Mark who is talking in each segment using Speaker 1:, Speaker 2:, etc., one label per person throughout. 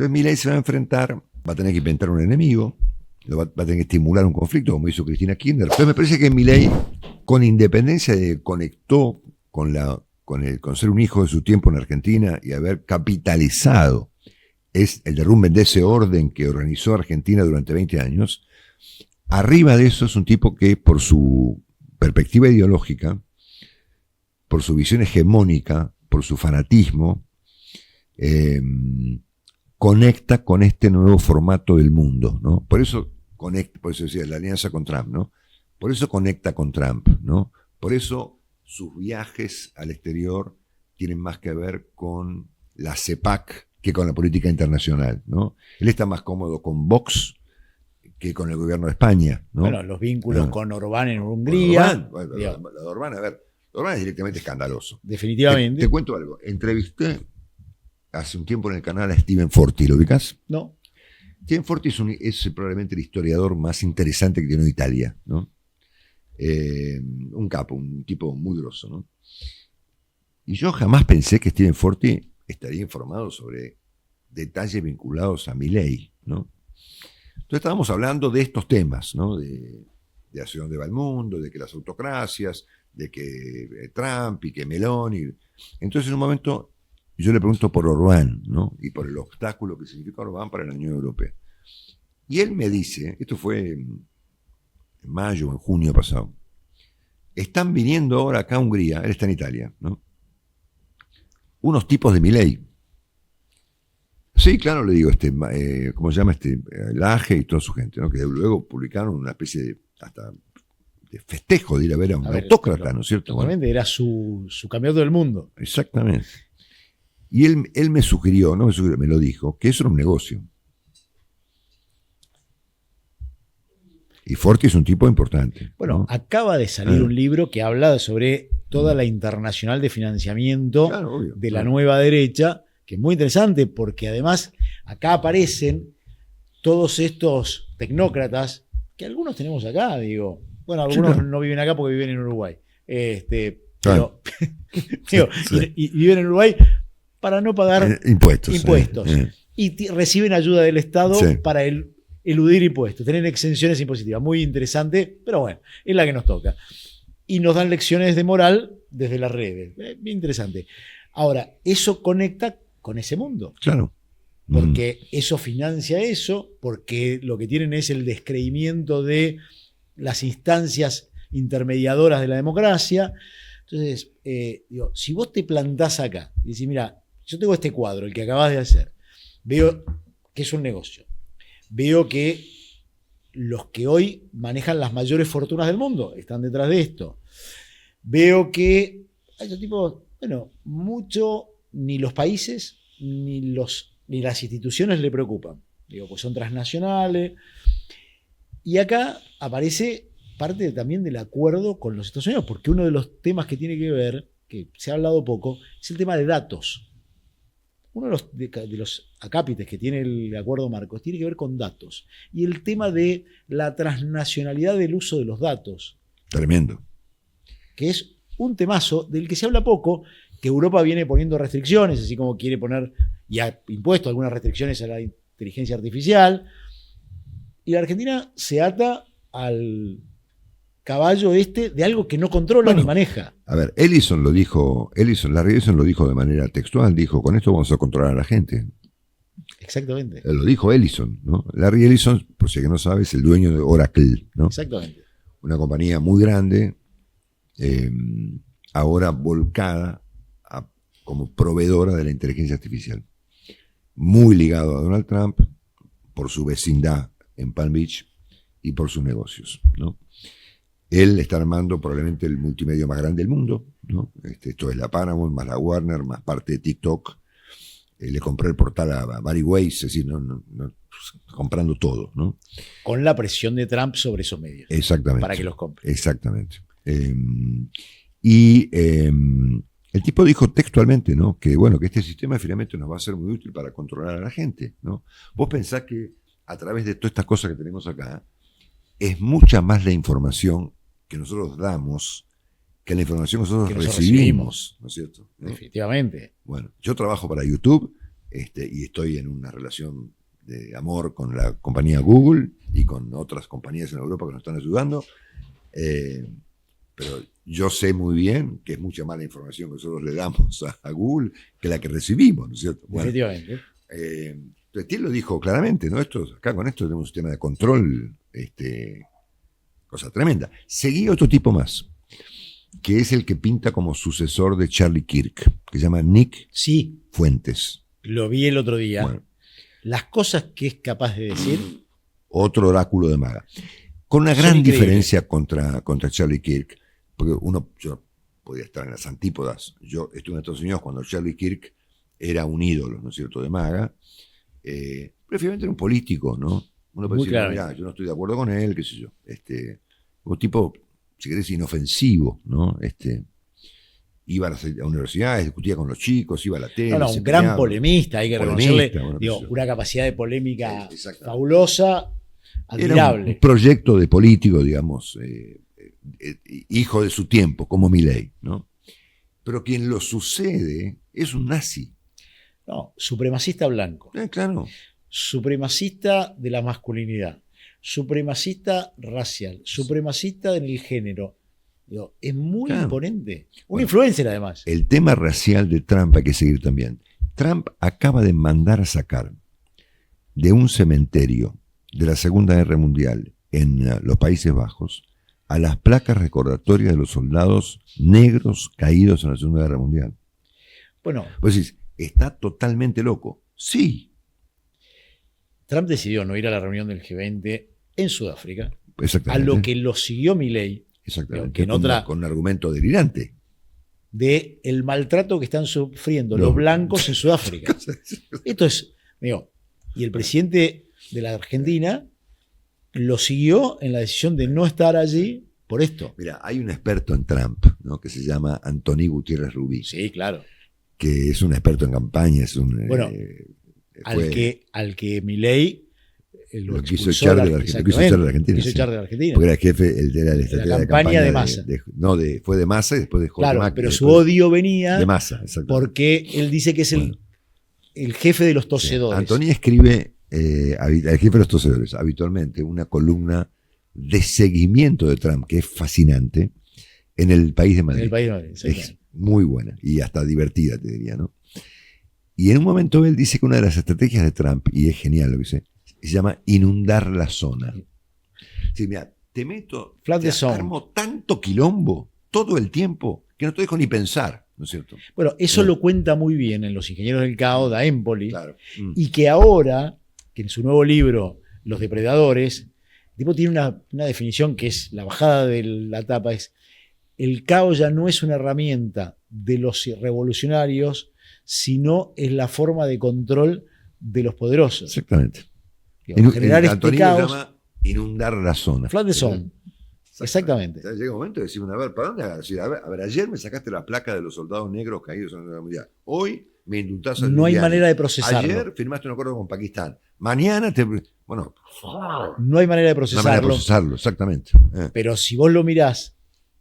Speaker 1: Entonces Milei se va a enfrentar, va a tener que inventar un enemigo, va a tener que estimular un conflicto, como hizo Cristina Kirchner. Entonces me parece que Milei, con independencia de conectó con ser un hijo de su tiempo en Argentina y haber capitalizado es el derrumbe de ese orden que organizó Argentina durante 20 años, arriba de eso es un tipo que por su perspectiva ideológica, por su visión hegemónica, por su fanatismo, conecta con este nuevo formato del mundo, ¿no? Por eso decía la alianza con Trump, ¿no? Por eso conecta con Trump, ¿no? Por eso sus viajes al exterior tienen más que ver con la CEPAC que con la política internacional, ¿no? Él está más cómodo con Vox que con el gobierno de España, ¿no?
Speaker 2: Bueno, los vínculos con Orbán en Hungría.
Speaker 1: Lo de Orbán, a ver, Orbán es directamente escandaloso.
Speaker 2: Definitivamente.
Speaker 1: Te cuento algo. Entrevisté hace un tiempo en el canal a Steven Forti, ¿lo ubicás?
Speaker 2: No.
Speaker 1: Steven Forti es probablemente el historiador más interesante que tiene Italia, ¿no? Un capo, un tipo muy grosso, ¿no? Y yo jamás pensé que Steven Forti estaría informado sobre detalles vinculados a Milei, ¿no? Entonces estábamos hablando de estos temas, ¿no? De hacia dónde va el mundo, de que las autocracias, de que Trump y que Meloni. Entonces en un momento yo le pregunto por Orbán, ¿no? Y por el obstáculo que significa Orbán para la Unión Europea. Y él me dice, esto fue en mayo o en junio pasado, están viniendo ahora acá a Hungría, él está en Italia, ¿no? Unos tipos de Milei. Sí, claro, le digo, ¿cómo se llama? Laje y toda su gente, ¿no? Que luego publicaron una especie de, hasta de festejo de ir a ver a un autócrata, ¿no es cierto?
Speaker 2: Totalmente, bueno, era su campeonato del mundo.
Speaker 1: Exactamente. Y él me sugirió, no me sugirió, me lo dijo, que eso era un negocio. Y Forti es un tipo importante.
Speaker 2: Bueno,
Speaker 1: ¿no?
Speaker 2: Acaba de salir un libro que habla sobre toda la internacional de financiamiento de la nueva derecha, que es muy interesante porque además acá aparecen todos estos tecnócratas, que algunos tenemos acá, digo. Bueno, algunos no viven acá porque viven en Uruguay. Pero, digo, y viven en Uruguay para no pagar impuestos. Y reciben ayuda del Estado para eludir impuestos, tener exenciones impositivas. Muy interesante, pero bueno, es la que nos toca. Y nos dan lecciones de moral desde las redes. Bien interesante. Ahora, eso conecta con ese mundo.
Speaker 1: Claro.
Speaker 2: Porque eso financia eso, porque lo que tienen es el descreimiento de las instancias intermediadoras de la democracia. Entonces, digo, si vos te plantás acá y decís, mira, yo tengo este cuadro, el que acabas de hacer, veo que es un negocio, veo que los que hoy manejan las mayores fortunas del mundo están detrás de esto, veo que hay estos tipos, bueno, mucho ni los países ni las instituciones le preocupan, digo, pues son transnacionales, y acá aparece parte también del acuerdo con los Estados Unidos, porque uno de los temas que tiene que ver, que se ha hablado poco, es el tema de datos. Uno de los acápites que tiene el acuerdo Marcos tiene que ver con datos, y el tema de la transnacionalidad del uso de los datos.
Speaker 1: Tremendo.
Speaker 2: Que es un temazo del que se habla poco, que Europa viene poniendo restricciones, así como quiere poner y ha impuesto algunas restricciones a la inteligencia artificial, y la Argentina se ata al caballo de algo que no controla ni maneja.
Speaker 1: A ver, Larry Ellison lo dijo de manera textual, dijo, con esto vamos a controlar a la gente.
Speaker 2: Exactamente.
Speaker 1: Lo dijo Ellison, ¿no? Larry Ellison, por si que no sabes, es el dueño de Oracle, ¿no?
Speaker 2: Exactamente.
Speaker 1: Una compañía muy grande, ahora volcada como proveedora de la inteligencia artificial. Muy ligado a Donald Trump por su vecindad en Palm Beach y por sus negocios, ¿no? Él está armando probablemente el multimedia más grande del mundo, ¿no? Esto es la Paramount, más la Warner, más parte de TikTok. Le compré el portal a Barry Weiss, es decir, comprando todo, ¿no?
Speaker 2: Con la presión de Trump sobre esos medios.
Speaker 1: Exactamente.
Speaker 2: Para que los compre.
Speaker 1: Exactamente. El tipo dijo textualmente, ¿no? Que bueno, que este sistema finalmente nos va a ser muy útil para controlar a la gente, ¿no? Vos pensás que a través de todas estas cosas que tenemos acá, es mucha más la información que nosotros damos que la información que nosotros recibimos, ¿no es cierto? ¿no?
Speaker 2: Definitivamente.
Speaker 1: Bueno, yo trabajo para YouTube y estoy en una relación de amor con la compañía Google y con otras compañías en Europa que nos están ayudando. Pero yo sé muy bien que es mucha más la información que nosotros le damos a Google que la que recibimos, ¿no es cierto? Bueno,
Speaker 2: Definitivamente.
Speaker 1: entonces, él lo dijo claramente, ¿no? Acá con esto tenemos un sistema de control, cosa tremenda. Seguía otro tipo más, que es el que pinta como sucesor de Charlie Kirk, que se llama Nick
Speaker 2: Sí,
Speaker 1: Fuentes.
Speaker 2: lo vi el otro día.
Speaker 1: Bueno,
Speaker 2: Las cosas que es capaz de decir,
Speaker 1: otro oráculo de maga. Con una
Speaker 2: Son
Speaker 1: gran
Speaker 2: increíbles.
Speaker 1: diferencia contra Charlie Kirk, porque yo podía estar en las antípodas. Yo estuve en Estados Unidos cuando Charlie Kirk era un ídolo, ¿no es cierto?, de maga. Pero finalmente era un político, ¿no? Uno puede
Speaker 2: Muy
Speaker 1: decir,
Speaker 2: claro.
Speaker 1: mirá, yo no estoy de acuerdo con él, qué sé yo. Un tipo, si querés, inofensivo, ¿no? Iba a las universidades, discutía con los chicos, iba a la tele.
Speaker 2: no,
Speaker 1: se
Speaker 2: un gran
Speaker 1: peleaba.
Speaker 2: polemista, hay que
Speaker 1: Polemista,
Speaker 2: reconocerle,
Speaker 1: bueno,
Speaker 2: digo,
Speaker 1: qué sé yo.
Speaker 2: una capacidad de polémica
Speaker 1: Exactamente.
Speaker 2: fabulosa,
Speaker 1: Era
Speaker 2: admirable.
Speaker 1: un proyecto de político, digamos, hijo de su tiempo, como Milei, ¿no? Pero quien lo sucede es un nazi.
Speaker 2: No, supremacista blanco,
Speaker 1: Claro.
Speaker 2: supremacista de la masculinidad, supremacista racial, supremacista en el género. Digo, es muy
Speaker 1: Claro.
Speaker 2: imponente. Un
Speaker 1: Bueno,
Speaker 2: influencer además.
Speaker 1: El tema racial de Trump hay que seguir también. Trump acaba de mandar a sacar de un cementerio de la Segunda Guerra Mundial en los Países Bajos a las placas recordatorias de los soldados negros caídos en la Segunda Guerra Mundial.
Speaker 2: Bueno,
Speaker 1: Vos decís, ¿está totalmente loco? Sí,
Speaker 2: Trump decidió no ir a la reunión del G20 en Sudáfrica, a
Speaker 1: exactamente.
Speaker 2: lo que lo siguió Milei
Speaker 1: Exactamente.
Speaker 2: que en otra-
Speaker 1: Con un argumento delirante.
Speaker 2: de el maltrato que están sufriendo
Speaker 1: No.
Speaker 2: los blancos en Sudáfrica. Esto es, digo, y el presidente de la Argentina lo siguió en la decisión de no estar allí por esto.
Speaker 1: Mira, hay un experto en Trump, ¿no?, que se llama Anthony Gutiérrez Rubí,
Speaker 2: Sí, claro.
Speaker 1: que es un experto en campaña, es un
Speaker 2: Bueno, Al que Milei
Speaker 1: lo quiso
Speaker 2: expulsó
Speaker 1: echar de la Argentina. Lo quiso echar de la Argentina,
Speaker 2: quiso
Speaker 1: sí.
Speaker 2: echar de la Argentina.
Speaker 1: Porque era jefe, él era la estratega de
Speaker 2: campaña de
Speaker 1: campaña
Speaker 2: Massa.
Speaker 1: fue de Massa y después de Jorge
Speaker 2: Claro,
Speaker 1: Macri,
Speaker 2: pero su
Speaker 1: después
Speaker 2: odio venía
Speaker 1: de Massa, exactamente.
Speaker 2: porque él dice que es
Speaker 1: Bueno.
Speaker 2: el jefe de los
Speaker 1: Sí.
Speaker 2: tosedores.
Speaker 1: Anthony escribe, el jefe de los tosedores, habitualmente una columna de seguimiento de Trump, que es fascinante, en el País de
Speaker 2: En
Speaker 1: Madrid.
Speaker 2: el país. No,
Speaker 1: Es muy buena y hasta divertida, te diría, ¿no? Y en un momento él dice que una de las estrategias de Trump, y es genial lo que dice, se llama inundar la zona. Sí, mira, te meto,
Speaker 2: Flat
Speaker 1: te
Speaker 2: the zone.
Speaker 1: armo tanto quilombo todo el tiempo que no te dejo ni pensar, ¿no es cierto?
Speaker 2: Bueno, eso
Speaker 1: No.
Speaker 2: lo cuenta muy bien en Los Ingenieros del Caos, da Empoli,
Speaker 1: Claro.
Speaker 2: y que ahora, que en su nuevo libro, Los Depredadores, el tipo tiene una definición que es la bajada de la tapa, es el caos ya no es una herramienta de los revolucionarios, sino es la forma de control de los poderosos.
Speaker 1: Exactamente.
Speaker 2: Digo, generar este
Speaker 1: Antonio
Speaker 2: caos,
Speaker 1: lo llama inundar la zona.
Speaker 2: flat the zone. Exactamente.
Speaker 1: Entonces llega un momento de decir, a ver, ¿para dónde? Decir, a ver, ayer me sacaste la placa de los soldados negros caídos en la Guerra Mundial. Hoy me indultás al
Speaker 2: No hay
Speaker 1: Liliani.
Speaker 2: manera de procesarlo.
Speaker 1: Ayer firmaste un acuerdo con Pakistán. Mañana te... Bueno,
Speaker 2: No hay manera de
Speaker 1: una manera de
Speaker 2: procesarlo.
Speaker 1: procesarlo, exactamente.
Speaker 2: Pero si vos lo mirás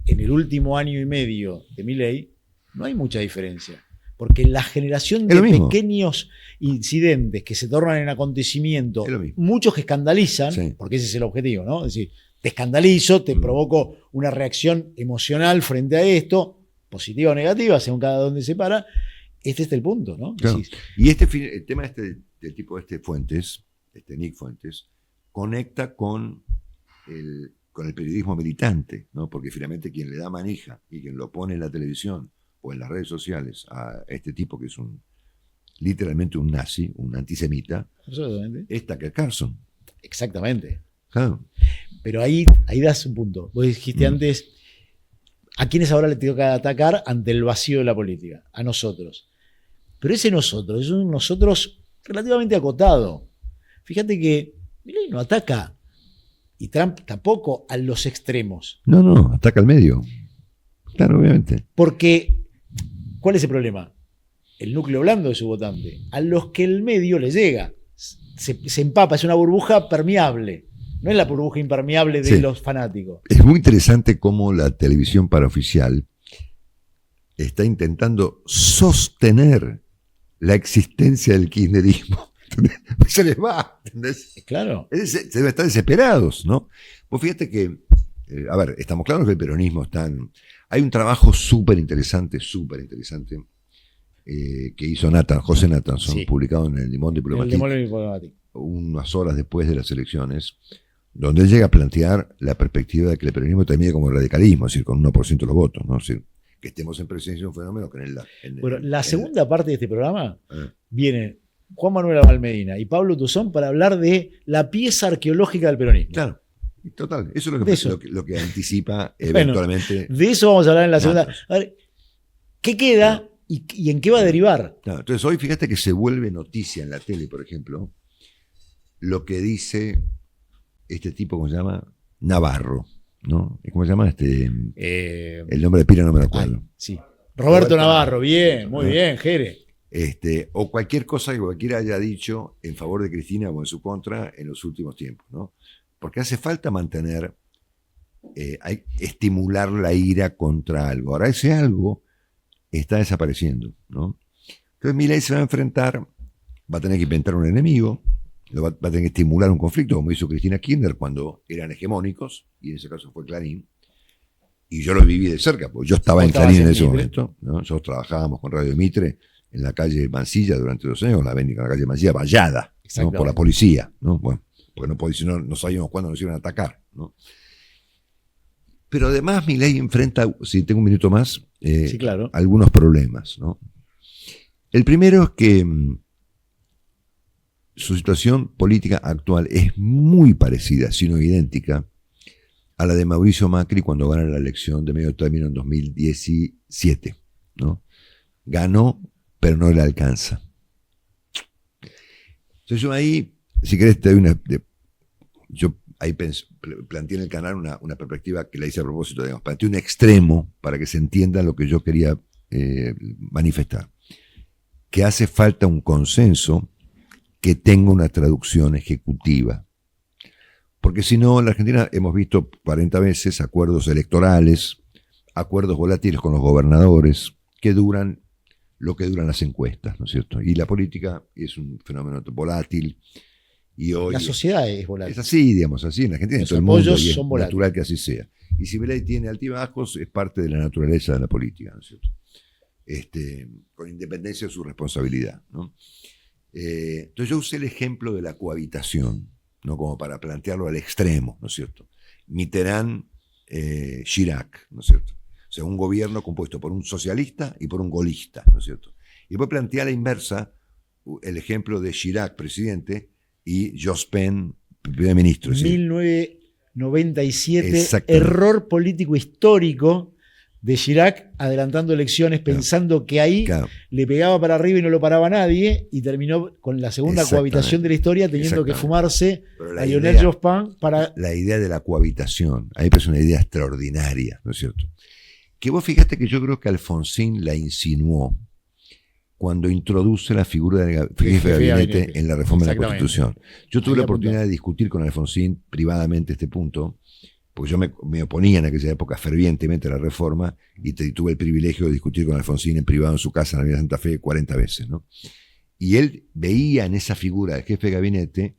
Speaker 2: en el último año y medio de Milei, no hay mucha diferencia. Porque la generación
Speaker 1: Es
Speaker 2: de
Speaker 1: lo mismo.
Speaker 2: pequeños incidentes que se tornan en acontecimiento,
Speaker 1: Es lo mismo.
Speaker 2: muchos que escandalizan,
Speaker 1: Sí.
Speaker 2: porque ese es el objetivo, ¿no? Es decir, te escandalizo, te
Speaker 1: Mm.
Speaker 2: provoco una reacción emocional frente a esto, positiva o negativa, según cada donde se para. Este es el punto, ¿no?
Speaker 1: Claro.
Speaker 2: Decís,
Speaker 1: Y el tema del tipo Fuentes, Nick Fuentes, conecta con el periodismo militante, ¿no? Porque finalmente quien le da manija y quien lo pone en la televisión o en las redes sociales a este tipo que es literalmente un nazi, un antisemita,
Speaker 2: absolutamente.
Speaker 1: es Tucker Carlson.
Speaker 2: Exactamente.
Speaker 1: Claro.
Speaker 2: Pero ahí das un punto. Vos dijiste
Speaker 1: Mm.
Speaker 2: antes, ¿a quiénes ahora le toca atacar ante el vacío de la política? A nosotros. Pero ese nosotros es un nosotros relativamente acotado. Fíjate que Milei no ataca, y Trump tampoco, a los extremos.
Speaker 1: No, ataca al medio. Claro, obviamente.
Speaker 2: Porque, ¿cuál es el problema? El núcleo blando de su votante. A los que el medio le llega. Se empapa, es una burbuja permeable. No es la burbuja impermeable de
Speaker 1: Sí.
Speaker 2: los fanáticos.
Speaker 1: Es muy interesante cómo la televisión paraoficial está intentando sostener la existencia del kirchnerismo. Se les va, ¿entendés?
Speaker 2: Claro.
Speaker 1: Se deben estar desesperados, ¿no? Vos fíjate que, a ver, estamos claros que el peronismo está hay un trabajo súper interesante, que hizo José Nathanson,
Speaker 2: Sí.
Speaker 1: publicado en el Le Monde Diplomatique,
Speaker 2: Diplomatique.
Speaker 1: unas horas después de las elecciones, donde él llega a plantear la perspectiva de que el peronismo termine como radicalismo, es decir, con 1% de los votos, ¿no? Es decir, que estemos en presencia de un fenómeno que
Speaker 2: Bueno, la segunda parte de este programa
Speaker 1: eh,
Speaker 2: viene Juan Manuel Abalmedina y Pablo Tuzón para hablar de la pieza arqueológica del peronismo.
Speaker 1: Claro, total, eso es lo que anticipa
Speaker 2: Bueno,
Speaker 1: eventualmente.
Speaker 2: De eso vamos a hablar en la segunda.
Speaker 1: Nathanson.
Speaker 2: A ver, ¿qué queda y en qué va a derivar?
Speaker 1: Claro, entonces hoy fíjate que se vuelve noticia en la tele, por ejemplo, lo que dice este tipo, ¿cómo se llama? Navarro, ¿no? ¿Cómo se llama? El nombre de pila no me lo acuerdo.
Speaker 2: Sí. Roberto Navarro, bien, muy
Speaker 1: ¿no?
Speaker 2: bien, Jere.
Speaker 1: O cualquier cosa que cualquiera haya dicho en favor de Cristina o en su contra en los últimos tiempos, ¿no? Porque hace falta mantener, estimular la ira contra algo. Ahora ese algo está desapareciendo, ¿no? Entonces Milei se va a enfrentar, va a tener que inventar un enemigo, va a tener que estimular un conflicto, como hizo Cristina Kirchner cuando eran hegemónicos, y en ese caso fue Clarín. Y yo lo viví de cerca, porque yo estaba en Clarín en ese momento, ¿no? Nosotros trabajábamos con Radio Mitre en la calle Mansilla durante 2 años, la calle Mansilla vallada, ¿no? Por la policía, ¿no? Bueno, porque no sabíamos cuándo nos iban a atacar, ¿no? Pero además Milei enfrenta, si tengo un minuto más,
Speaker 2: sí, claro,
Speaker 1: algunos problemas, ¿no? El primero es que su situación política actual es muy parecida, si no idéntica, a la de Mauricio Macri cuando gana la elección de medio término en 2017, ¿no? Ganó, pero no le alcanza. Entonces yo ahí, si querés, te doy yo ahí planteé en el canal una perspectiva que la hice a propósito, digamos, planteé un extremo para que se entienda lo que yo quería manifestar. Que hace falta un consenso que tenga una traducción ejecutiva. Porque si no, en la Argentina hemos visto 40 veces acuerdos electorales, acuerdos volátiles con los gobernadores, que duran lo que duran las encuestas, ¿no es cierto? Y la política es un fenómeno volátil. Y hoy
Speaker 2: la sociedad es volátil.
Speaker 1: Es así, digamos, así en la Argentina, en todo el mundo, y es natural que así sea. Y si Milei tiene altibajos, es parte de la naturaleza de la política, ¿no es cierto? Con independencia de su responsabilidad, ¿no? Entonces yo usé el ejemplo de la cohabitación, ¿no? Como para plantearlo al extremo, ¿no es cierto? Mitterrand, Chirac, ¿no es cierto? O sea, un gobierno compuesto por un socialista y por un golista, ¿no es cierto? Y después planteé a la inversa el ejemplo de Chirac, presidente, y Jospin, primer ministro.
Speaker 2: 1997, error político histórico de Chirac, adelantando elecciones, pensando que ahí le pegaba para arriba y no lo paraba nadie, y terminó con la segunda cohabitación de la historia teniendo que fumarse a Lionel Jospin para...
Speaker 1: La idea de la cohabitación, a mí me parece una idea extraordinaria, ¿no es cierto? Que vos fíjate que yo creo que Alfonsín la insinuó cuando introduce la figura del jefe de gabinete en la reforma de la Constitución. Yo tuve la oportunidad de discutir con Alfonsín privadamente este punto, porque yo me oponía en aquella época fervientemente a la reforma y tuve el privilegio de discutir con Alfonsín en privado en su casa en la Avenida Santa Fe 40 veces, ¿no? Y él veía en esa figura del jefe de gabinete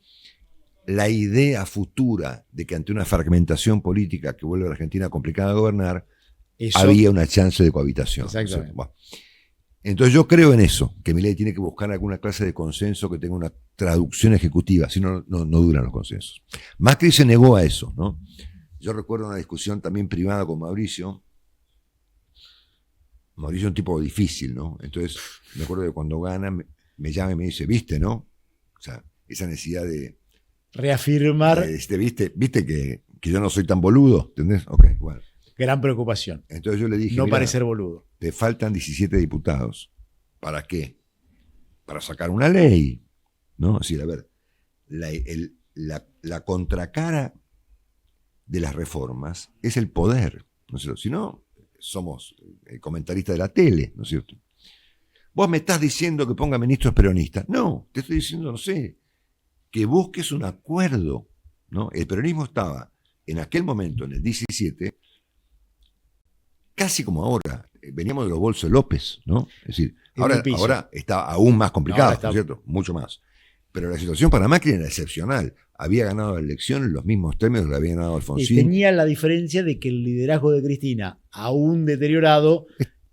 Speaker 1: la idea futura de que ante una fragmentación política que vuelve a la Argentina complicada de gobernar, había una chance de cohabitación.
Speaker 2: Exactamente.
Speaker 1: Bueno. Entonces yo creo en eso, que Milei tiene que buscar alguna clase de consenso que tenga una traducción ejecutiva, si no, no duran los consensos. Macri se negó a eso, ¿no? Yo recuerdo una discusión también privada con Mauricio. Mauricio es un tipo difícil, ¿no? Entonces me acuerdo que cuando gana me llama y me dice, ¿viste, no? O sea, esa necesidad de
Speaker 2: reafirmar.
Speaker 1: ¿Viste que yo no soy tan boludo? ¿Entendés? Ok, bueno.
Speaker 2: Gran preocupación.
Speaker 1: Entonces yo le dije,
Speaker 2: no parecer boludo.
Speaker 1: Te faltan 17 diputados. ¿Para qué? Para sacar una ley, ¿no? Es decir, a ver, la contracara de las reformas es el poder, ¿no es cierto? Si no, somos comentaristas de la tele, ¿no es cierto? Vos me estás diciendo que ponga ministros peronistas. No, te estoy diciendo, no sé, que busques un acuerdo, ¿no? El peronismo estaba, en aquel momento, en el 17, casi como ahora, veníamos de los bolsos de López, ¿no? Es decir,
Speaker 2: En el piso.
Speaker 1: ahora está aún más complicado,
Speaker 2: Ahora está-
Speaker 1: ¿no es cierto? Mucho más. Pero la situación para Macri era excepcional. Había ganado la elección en los mismos términos que la había ganado
Speaker 2: Y
Speaker 1: Alfonsín.
Speaker 2: tenía la diferencia de que el liderazgo de Cristina, aún deteriorado,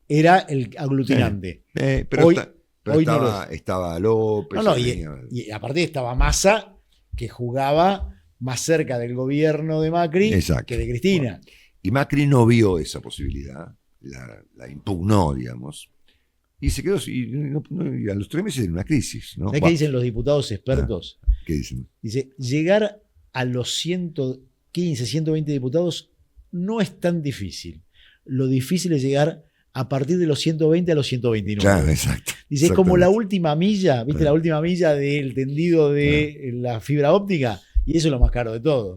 Speaker 2: era el aglutinante.
Speaker 1: Pero
Speaker 2: hoy-
Speaker 1: pero
Speaker 2: hoy no lo
Speaker 1: estaba López.
Speaker 2: No,
Speaker 1: tenía-
Speaker 2: y aparte estaba Massa, que jugaba más cerca del gobierno de Macri
Speaker 1: Exacto.
Speaker 2: que de Cristina.
Speaker 1: Y Macri no vio esa posibilidad, la impugnó, digamos, y se quedó, y a los 3 meses en una crisis, ¿no?
Speaker 2: ¿Sabés qué dicen los diputados expertos?
Speaker 1: ¿Qué dicen?
Speaker 2: Dice, llegar a los 115, 120 diputados no es tan difícil. Lo difícil es llegar a partir de los 120 a los 129.
Speaker 1: Claro, exacto.
Speaker 2: Dice, es como la
Speaker 1: Exactamente.
Speaker 2: última milla, ¿viste? La última milla del tendido de la fibra óptica, y eso es lo más caro de todo.